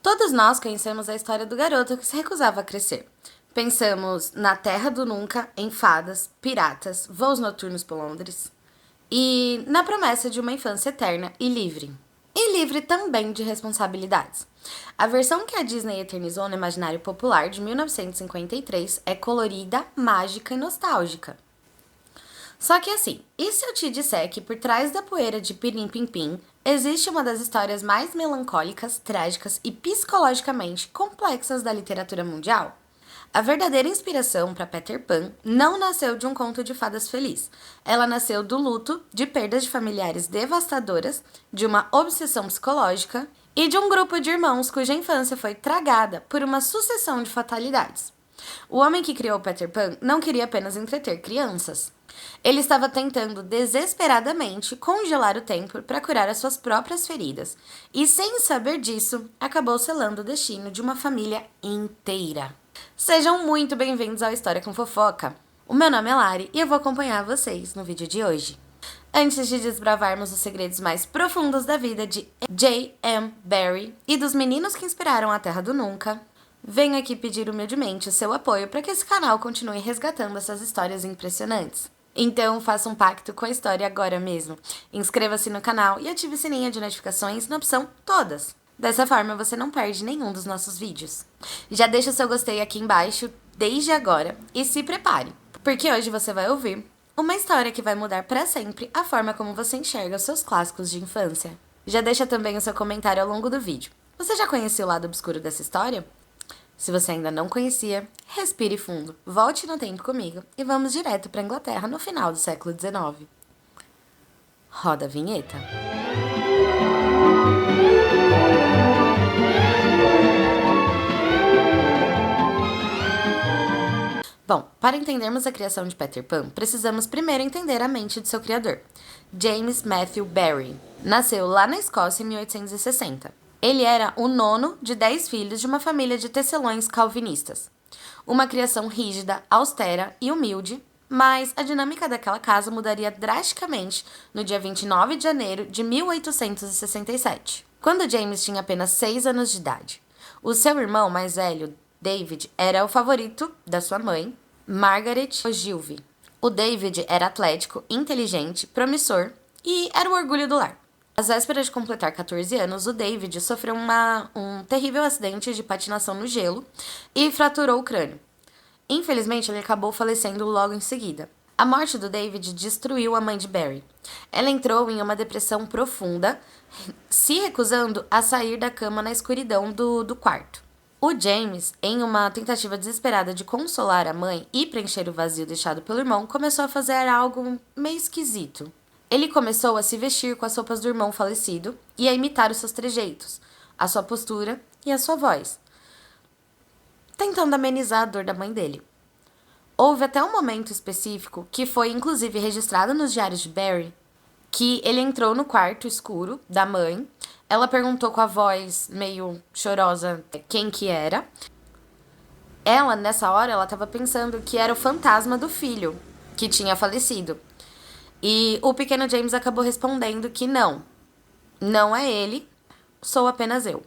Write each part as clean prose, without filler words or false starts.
Todos nós conhecemos a história do garoto que se recusava a crescer. Pensamos na Terra do Nunca, em fadas, piratas, voos noturnos por Londres e na promessa de uma infância eterna e livre. E livre também de responsabilidades. A versão que a Disney eternizou no imaginário popular de 1953 é colorida, mágica e nostálgica. Só que assim, e se eu te disser que por trás da poeira de Pirim Pim Pim existe uma das histórias mais melancólicas, trágicas e psicologicamente complexas da literatura mundial? A verdadeira inspiração para Peter Pan não nasceu de um conto de fadas feliz. Ela nasceu do luto, de perdas de familiares devastadoras, de uma obsessão psicológica e de um grupo de irmãos cuja infância foi tragada por uma sucessão de fatalidades. O homem que criou Peter Pan não queria apenas entreter crianças. Ele estava tentando desesperadamente congelar o tempo para curar as suas próprias feridas, e sem saber disso, acabou selando o destino de uma família inteira. Sejam muito bem-vindos ao História com Fofoca. O meu nome é Lari e eu vou acompanhar vocês no vídeo de hoje. Antes de desbravarmos os segredos mais profundos da vida de J.M. Barrie e dos meninos que inspiraram a Terra do Nunca, venho aqui pedir humildemente o seu apoio para que esse canal continue resgatando essas histórias impressionantes. Então faça um pacto com a história agora mesmo. Inscreva-se no canal e ative o sininho de notificações na opção Todas. Dessa forma você não perde nenhum dos nossos vídeos. Já deixa o seu gostei aqui embaixo desde agora e se prepare, porque hoje você vai ouvir uma história que vai mudar para sempre a forma como você enxerga os seus clássicos de infância. Já deixa também o seu comentário ao longo do vídeo. Você já conhecia o lado obscuro dessa história? Se você ainda não conhecia, respire fundo, volte no tempo comigo e vamos direto para a Inglaterra no final do século XIX. Roda a vinheta. Bom, para entendermos a criação de Peter Pan, precisamos primeiro entender a mente de seu criador, James Matthew Barrie. Nasceu lá na Escócia em 1860. Ele era o nono de 10 filhos de uma família de tecelões calvinistas. Uma criação rígida, austera e humilde, mas a dinâmica daquela casa mudaria drasticamente no dia 29 de janeiro de 1867, quando James tinha apenas 6 anos de idade. O seu irmão mais velho, David, era o favorito da sua mãe, Margaret Ogilvy. O David era atlético, inteligente, promissor e era o orgulho do lar. Às vésperas de completar 14 anos, o David sofreu um terrível acidente de patinação no gelo e fraturou o crânio. Infelizmente, ele acabou falecendo logo em seguida. A morte do David destruiu a mãe de Barrie. Ela entrou em uma depressão profunda, se recusando a sair da cama na escuridão do quarto. O James, em uma tentativa desesperada de consolar a mãe e preencher o vazio deixado pelo irmão, começou a fazer algo meio esquisito. Ele começou a se vestir com as roupas do irmão falecido e a imitar os seus trejeitos, a sua postura e a sua voz, tentando amenizar a dor da mãe dele. Houve até um momento específico, que foi inclusive registrado nos diários de Barrie, que ele entrou no quarto escuro da mãe, ela perguntou com a voz meio chorosa quem que era. Ela, nessa hora, ela estava pensando que era o fantasma do filho que tinha falecido. E o pequeno James acabou respondendo que não é ele, sou apenas eu.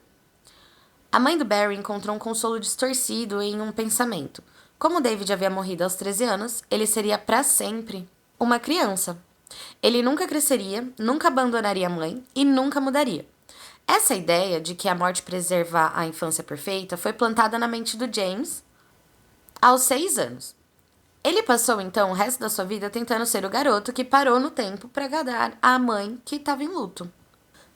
A mãe do Barrie encontrou um consolo distorcido em um pensamento. Como David havia morrido aos 13 anos, ele seria para sempre uma criança. Ele nunca cresceria, nunca abandonaria a mãe e nunca mudaria. Essa ideia de que a morte preserva a infância perfeita foi plantada na mente do James aos 6 anos. Ele passou, então, o resto da sua vida tentando ser o garoto que parou no tempo para agradar a mãe que estava em luto.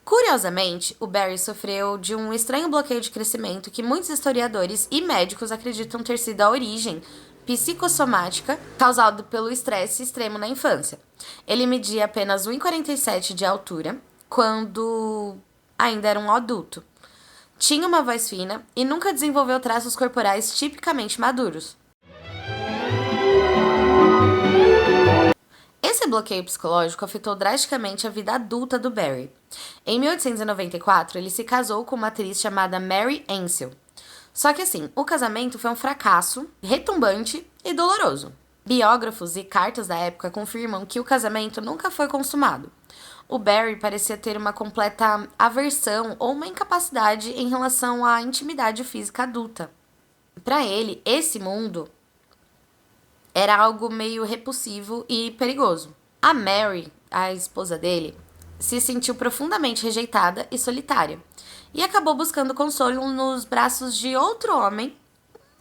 Curiosamente, o Barrie sofreu de um estranho bloqueio de crescimento que muitos historiadores e médicos acreditam ter sido a origem psicossomática causado pelo estresse extremo na infância. Ele media apenas 1,47 de altura quando ainda era um adulto. Tinha uma voz fina e nunca desenvolveu traços corporais tipicamente maduros. Esse bloqueio psicológico afetou drasticamente a vida adulta do Barrie. Em 1894, ele se casou com uma atriz chamada Mary Ansell. Só que assim, o casamento foi um fracasso, retumbante e doloroso. Biógrafos e cartas da época confirmam que o casamento nunca foi consumado. O Barry parecia ter uma completa aversão ou uma incapacidade em relação à intimidade física adulta. Para ele, esse mundo era algo meio repulsivo e perigoso. A Mary, a esposa dele, se sentiu profundamente rejeitada e solitária e acabou buscando consolo nos braços de outro homem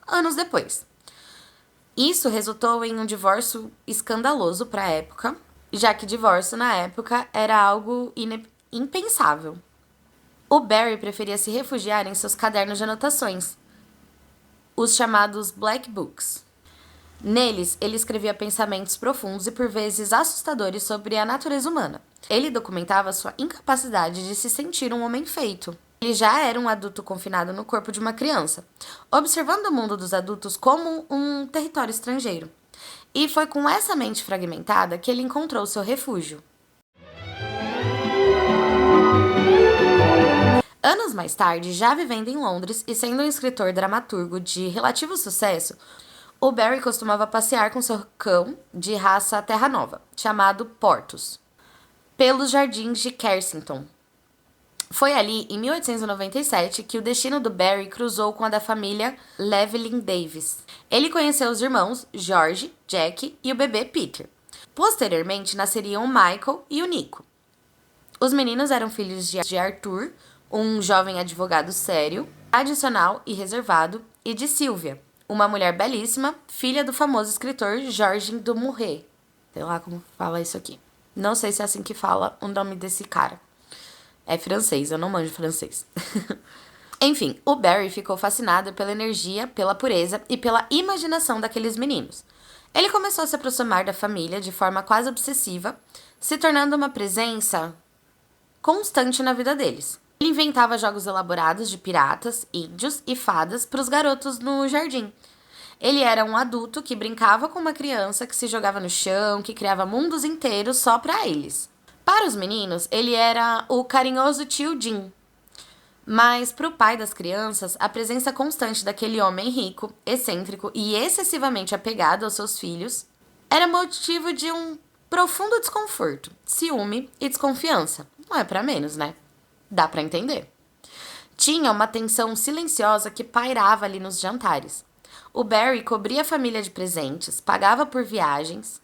anos depois. Isso resultou em um divórcio escandaloso para a época, já que divórcio na época era algo impensável. O Barry preferia se refugiar em seus cadernos de anotações, os chamados Black Books. Neles, ele escrevia pensamentos profundos e por vezes assustadores sobre a natureza humana. Ele documentava sua incapacidade de se sentir um homem feito. Ele já era um adulto confinado no corpo de uma criança, observando o mundo dos adultos como um território estrangeiro. E foi com essa mente fragmentada que ele encontrou seu refúgio. Anos mais tarde, já vivendo em Londres e sendo um escritor dramaturgo de relativo sucesso, o Barry costumava passear com seu cão de raça Terra Nova, chamado Portus, pelos jardins de Kensington. Foi ali, em 1897, que o destino do Barry cruzou com a da família Llewellyn Davis. Ele conheceu os irmãos George, Jack e o bebê Peter. Posteriormente, nasceriam o Michael e o Nico. Os meninos eram filhos de Arthur, um jovem advogado sério, tradicional e reservado, e de Sylvia, uma mulher belíssima, filha do famoso escritor Georges du Maurier. Sei lá como fala isso aqui. Não sei se é assim que fala o nome desse cara. É francês, eu não manjo francês. Enfim, o Barry ficou fascinado pela energia, pela pureza e pela imaginação daqueles meninos. Ele começou a se aproximar da família de forma quase obsessiva, se tornando uma presença constante na vida deles. Ele inventava jogos elaborados de piratas, índios e fadas para os garotos no jardim. Ele era um adulto que brincava com uma criança, que se jogava no chão, que criava mundos inteiros só para eles. Para os meninos, ele era o carinhoso tio Jim. Mas para o pai das crianças, a presença constante daquele homem rico, excêntrico e excessivamente apegado aos seus filhos era motivo de um profundo desconforto, ciúme e desconfiança. Não é para menos, né? Dá para entender. Tinha uma tensão silenciosa que pairava ali nos jantares. O Barry cobria a família de presentes, pagava por viagens,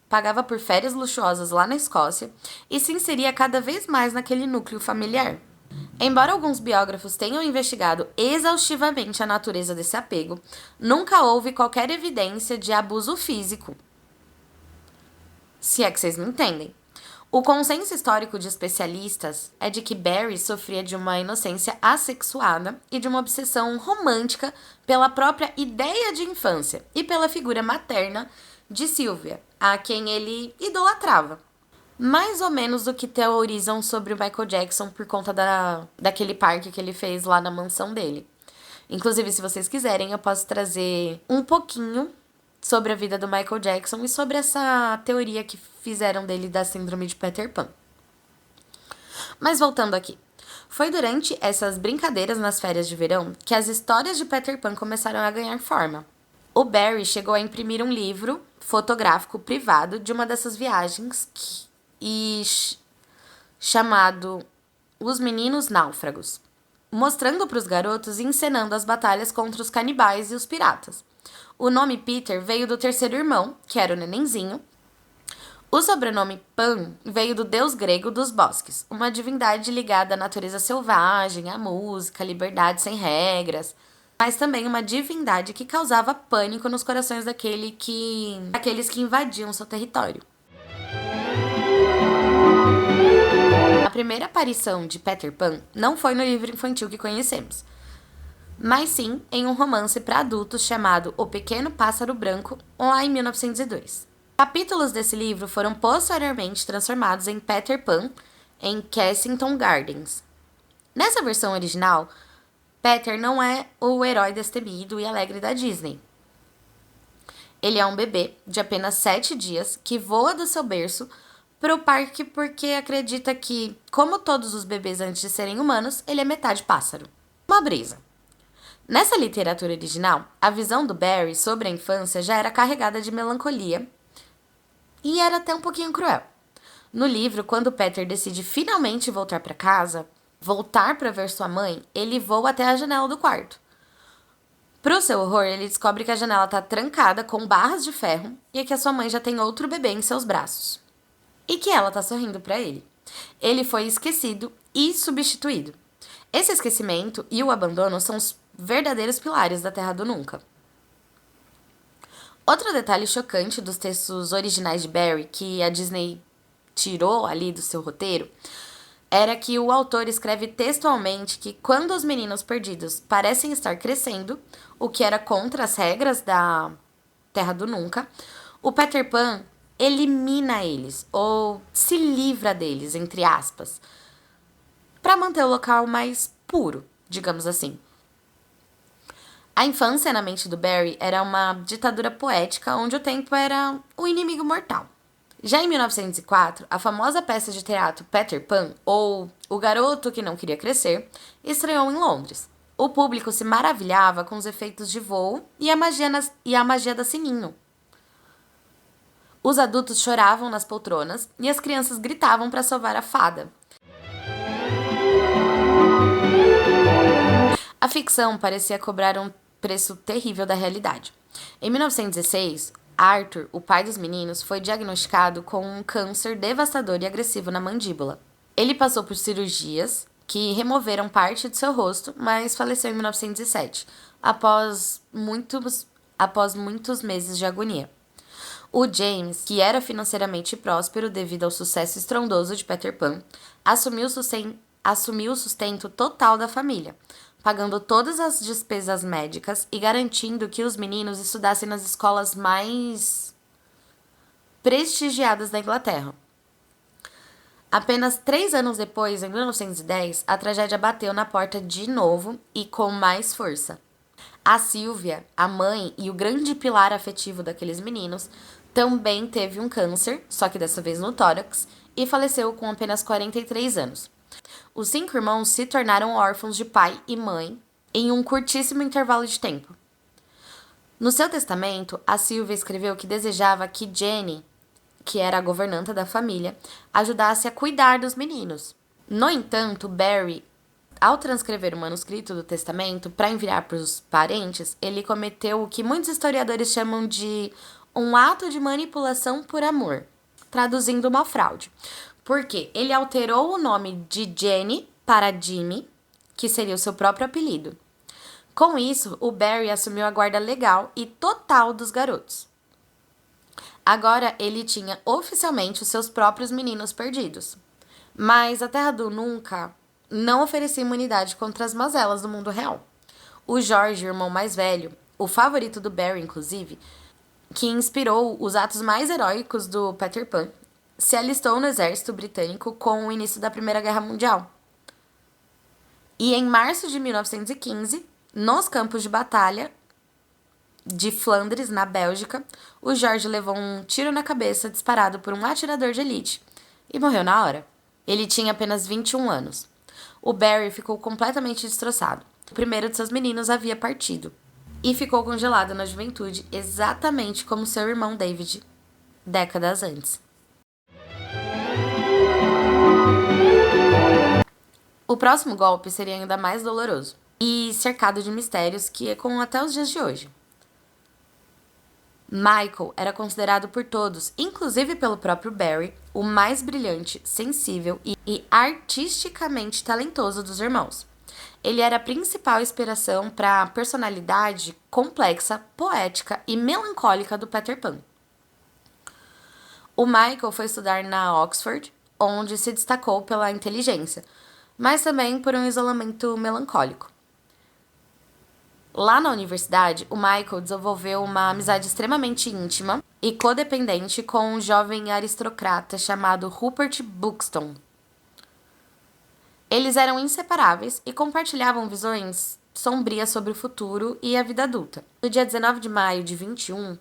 pagava por férias luxuosas lá na Escócia e se inseria cada vez mais naquele núcleo familiar. Embora alguns biógrafos tenham investigado exaustivamente a natureza desse apego, nunca houve qualquer evidência de abuso físico. Se é que vocês me entendem. O consenso histórico de especialistas é de que Barry sofria de uma inocência assexuada e de uma obsessão romântica pela própria ideia de infância e pela figura materna de Sylvia, a quem ele idolatrava. Mais ou menos do que teorizam sobre o Michael Jackson por conta daquele parque que ele fez lá na mansão dele. Inclusive, se vocês quiserem, eu posso trazer um pouquinho sobre a vida do Michael Jackson e sobre essa teoria que fizeram dele da síndrome de Peter Pan. Mas voltando aqui. Foi durante essas brincadeiras nas férias de verão que as histórias de Peter Pan começaram a ganhar forma. O Barry chegou a imprimir um livro fotográfico privado de uma dessas viagens chamado Os Meninos Náufragos, mostrando para os garotos e encenando as batalhas contra os canibais e os piratas. O nome Peter veio do terceiro irmão, que era o nenenzinho. O sobrenome Pan veio do deus grego dos bosques, uma divindade ligada à natureza selvagem, à música, à liberdade sem regras, mas também uma divindade que causava pânico nos corações daqueles que invadiam seu território. A primeira aparição de Peter Pan não foi no livro infantil que conhecemos, mas sim em um romance para adultos chamado O Pequeno Pássaro Branco, lá em 1902. Capítulos desse livro foram posteriormente transformados em Peter Pan em Kensington Gardens. Nessa versão original, Peter não é o herói destemido e alegre da Disney. Ele é um bebê de apenas 7 dias que voa do seu berço para o parque porque acredita que, como todos os bebês antes de serem humanos, ele é metade pássaro. Uma brisa. Nessa literatura original, a visão do Barry sobre a infância já era carregada de melancolia e era até um pouquinho cruel. No livro, quando Peter decide finalmente voltar para casa, voltar para ver sua mãe, ele voa até a janela do quarto. Pro seu horror, ele descobre que a janela tá trancada com barras de ferro e que a sua mãe já tem outro bebê em seus braços. E que ela tá sorrindo para ele. Ele foi esquecido e substituído. Esse esquecimento e o abandono são os verdadeiros pilares da Terra do Nunca. Outro detalhe chocante dos textos originais de Barry, que a Disney tirou ali do seu roteiro, era que o autor escreve textualmente que quando os meninos perdidos parecem estar crescendo, o que era contra as regras da Terra do Nunca, o Peter Pan elimina eles, ou se livra deles, entre aspas, para manter o local mais puro, digamos assim. A infância na mente do Barry era uma ditadura poética onde o tempo era o inimigo mortal. Já em 1904, a famosa peça de teatro Peter Pan, ou O Garoto que Não Queria Crescer, estreou em Londres. O público se maravilhava com os efeitos de voo e a magia da Sininho. Os adultos choravam nas poltronas e as crianças gritavam para salvar a fada. A ficção parecia cobrar um preço terrível da realidade. Em 1916, Arthur, o pai dos meninos, foi diagnosticado com um câncer devastador e agressivo na mandíbula. Ele passou por cirurgias que removeram parte de seu rosto, mas faleceu em 1907, após muitos meses de agonia. O James, que era financeiramente próspero devido ao sucesso estrondoso de Peter Pan, assumiu o sustento total da família, pagando todas as despesas médicas e garantindo que os meninos estudassem nas escolas mais prestigiadas da Inglaterra. Apenas 3 anos depois, em 1910, a tragédia bateu na porta de novo e com mais força. A Sylvia, a mãe e o grande pilar afetivo daqueles meninos, também teve um câncer, só que dessa vez no tórax, e faleceu com apenas 43 anos. Os 5 irmãos se tornaram órfãos de pai e mãe em um curtíssimo intervalo de tempo. No seu testamento, a Sylvia escreveu que desejava que Jenny, que era a governanta da família, ajudasse a cuidar dos meninos. No entanto, Barry, ao transcrever o manuscrito do testamento para enviar para os parentes, ele cometeu o que muitos historiadores chamam de um ato de manipulação por amor, traduzindo uma fraude. Porque ele alterou o nome de Jenny para Jimmy, que seria o seu próprio apelido. Com isso, o Barry assumiu a guarda legal e total dos garotos. Agora ele tinha oficialmente os seus próprios meninos perdidos. Mas a Terra do Nunca não oferecia imunidade contra as mazelas do mundo real. O George, o irmão mais velho, o favorito do Barry, inclusive, que inspirou os atos mais heróicos do Peter Pan, se alistou no exército britânico com o início da Primeira Guerra Mundial. E em março de 1915, nos campos de batalha de Flandres, na Bélgica, o George levou um tiro na cabeça disparado por um atirador de elite e morreu na hora. Ele tinha apenas 21 anos. O Barry ficou completamente destroçado. O primeiro de seus meninos havia partido e ficou congelado na juventude, exatamente como seu irmão David, décadas antes. O próximo golpe seria ainda mais doloroso e cercado de mistérios que ecoam até os dias de hoje. Michael era considerado por todos, inclusive pelo próprio Barry, o mais brilhante, sensível e artisticamente talentoso dos irmãos. Ele era a principal inspiração para a personalidade complexa, poética e melancólica do Peter Pan. O Michael foi estudar na Oxford, onde se destacou pela inteligência, mas também por um isolamento melancólico. Lá na universidade, o Michael desenvolveu uma amizade extremamente íntima e codependente com um jovem aristocrata chamado Rupert Buxton. Eles eram inseparáveis e compartilhavam visões sombrias sobre o futuro e a vida adulta. No dia 19 de maio de 21,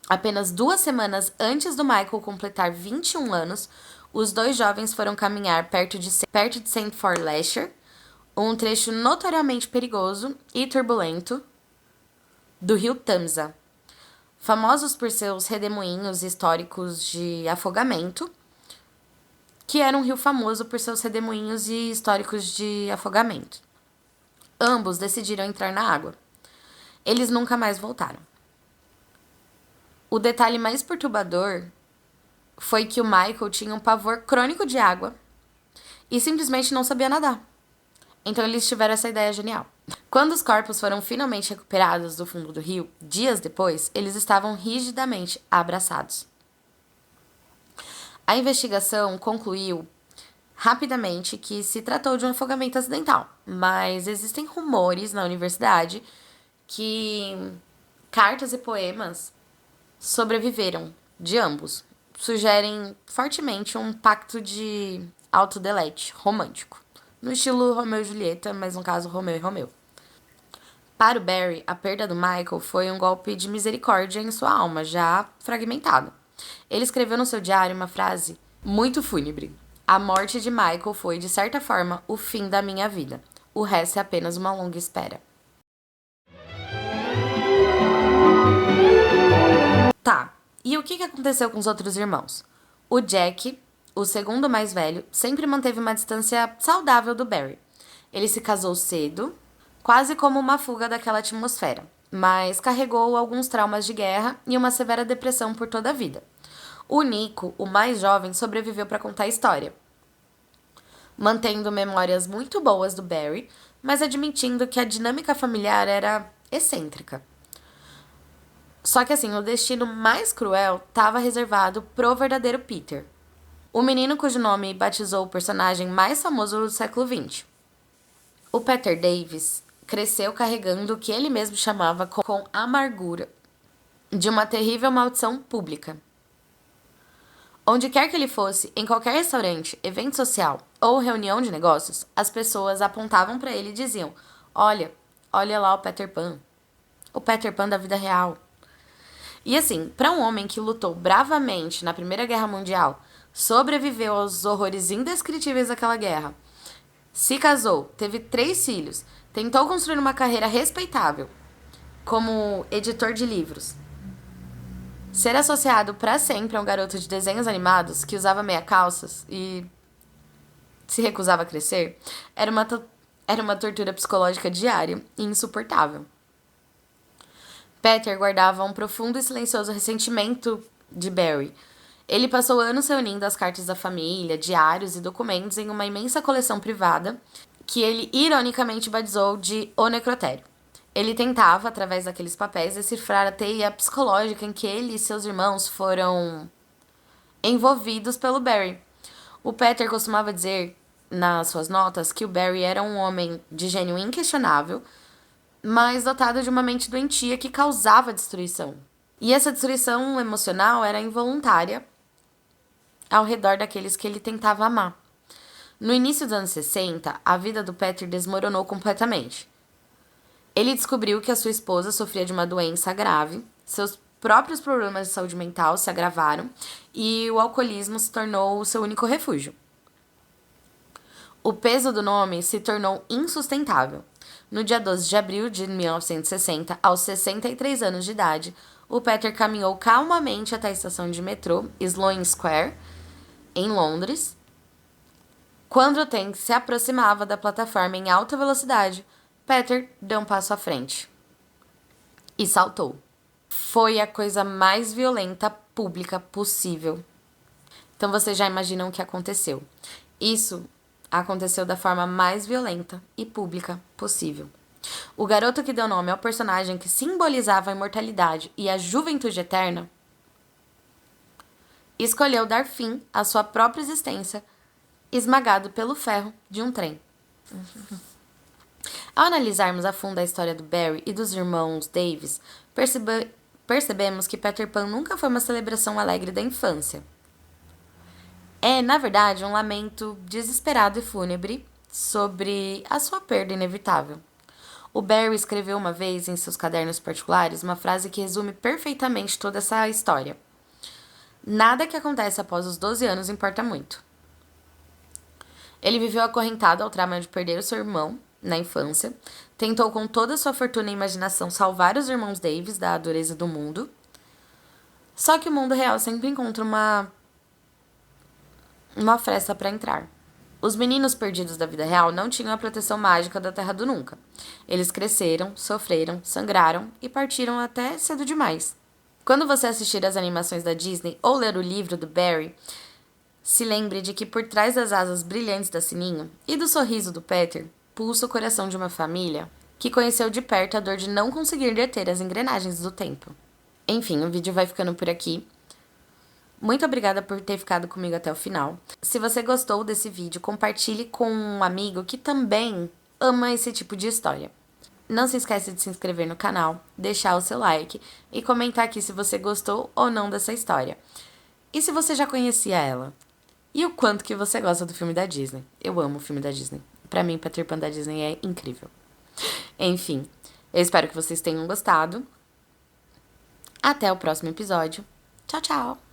apenas 2 semanas antes do Michael completar 21 anos, os dois jovens foram caminhar perto de St. For Leisure, um trecho notoriamente perigoso e turbulento do rio Tamisa, famosos por seus redemoinhos históricos de afogamento. que era um rio famoso por seus redemoinhos e históricos de afogamento. Ambos decidiram entrar na água. Eles nunca mais voltaram. O detalhe mais perturbador foi que o Michael tinha um pavor crônico de água e simplesmente não sabia nadar. Então eles tiveram essa ideia genial. Quando os corpos foram finalmente recuperados do fundo do rio, dias depois, eles estavam rigidamente abraçados. A investigação concluiu rapidamente que se tratou de um afogamento acidental, mas existem rumores na universidade que cartas e poemas sobreviveram de ambos. Sugerem fortemente um pacto de autodelete romântico, no estilo Romeu e Julieta, mas no caso Romeu e Romeu. Para o Barry, a perda do Michael foi um golpe de misericórdia em sua alma, já fragmentada. Ele escreveu no seu diário uma frase muito fúnebre. A morte de Michael foi, de certa forma, o fim da minha vida. O resto é apenas uma longa espera. Tá, e o que aconteceu com os outros irmãos? O Jack, o segundo mais velho, sempre manteve uma distância saudável do Barry. Ele se casou cedo, quase como uma fuga daquela atmosfera, mas carregou alguns traumas de guerra e uma severa depressão por toda a vida. O Nico, o mais jovem, sobreviveu para contar a história, mantendo memórias muito boas do Barry, mas admitindo que a dinâmica familiar era excêntrica. Só que assim, o destino mais cruel estava reservado pro verdadeiro Peter, o menino cujo nome batizou o personagem mais famoso do século XX. O Peter Davis cresceu carregando o que ele mesmo chamava com amargura de uma terrível maldição pública. Onde quer que ele fosse, em qualquer restaurante, evento social ou reunião de negócios, as pessoas apontavam para ele e diziam: olha lá o Peter Pan da vida real. E assim, para um homem que lutou bravamente na Primeira Guerra Mundial, sobreviveu aos horrores indescritíveis daquela guerra, se casou, teve 3 filhos, tentou construir uma carreira respeitável como editor de livros, ser associado para sempre a um garoto de desenhos animados que usava meia calças e se recusava a crescer, era uma tortura psicológica diária e insuportável. Peter guardava um profundo e silencioso ressentimento de Barry. Ele passou anos reunindo as cartas da família, diários e documentos em uma imensa coleção privada que ele ironicamente batizou de O Necrotério. Ele tentava, através daqueles papéis, decifrar a teia psicológica em que ele e seus irmãos foram envolvidos pelo Barry. O Peter costumava dizer nas suas notas que o Barry era um homem de gênio inquestionável, mas dotado de uma mente doentia que causava destruição. E essa destruição emocional era involuntária ao redor daqueles que ele tentava amar. No início dos anos 60, a vida do Peter desmoronou completamente. Ele descobriu que a sua esposa sofria de uma doença grave, seus próprios problemas de saúde mental se agravaram e o alcoolismo se tornou o seu único refúgio. O peso do nome se tornou insustentável. No dia 12 de abril de 1960, aos 63 anos de idade, o Peter caminhou calmamente até a estação de metrô Sloane Square, em Londres. Quando o trem se aproximava da plataforma em alta velocidade, Peter deu um passo à frente e saltou. Foi a coisa mais violenta pública possível. Então vocês já imaginam o que aconteceu. Isso aconteceu da forma mais violenta e pública possível. O garoto que deu nome ao personagem que simbolizava a imortalidade e a juventude eterna escolheu dar fim à sua própria existência, esmagado pelo ferro de um trem. Ao analisarmos a fundo a história do Barry e dos irmãos Davis, percebemos que Peter Pan nunca foi uma celebração alegre da infância. É, na verdade, um lamento desesperado e fúnebre sobre a sua perda inevitável. O Barry escreveu uma vez em seus cadernos particulares uma frase que resume perfeitamente toda essa história. Nada que acontece após os 12 anos importa muito. Ele viveu acorrentado ao trauma de perder o seu irmão na infância, tentou com toda a sua fortuna e imaginação salvar os irmãos Davis da dureza do mundo, só que o mundo real sempre encontra uma fresta para entrar. Os meninos perdidos da vida real não tinham a proteção mágica da Terra do Nunca. Eles cresceram, sofreram, sangraram e partiram até cedo demais. Quando você assistir às animações da Disney ou ler o livro do Barry, se lembre de que por trás das asas brilhantes da Sininho e do sorriso do Peter, pulsa o coração de uma família que conheceu de perto a dor de não conseguir deter as engrenagens do tempo. Enfim, o vídeo vai ficando por aqui. Muito obrigada por ter ficado comigo até o final. Se você gostou desse vídeo, compartilhe com um amigo que também ama esse tipo de história. Não se esqueça de se inscrever no canal, deixar o seu like e comentar aqui se você gostou ou não dessa história. E se você já conhecia ela? E o quanto que você gosta do filme da Disney? Eu amo o filme da Disney. Pra mim, Peter Pan da Disney é incrível. Enfim, eu espero que vocês tenham gostado. Até o próximo episódio. Tchau, tchau!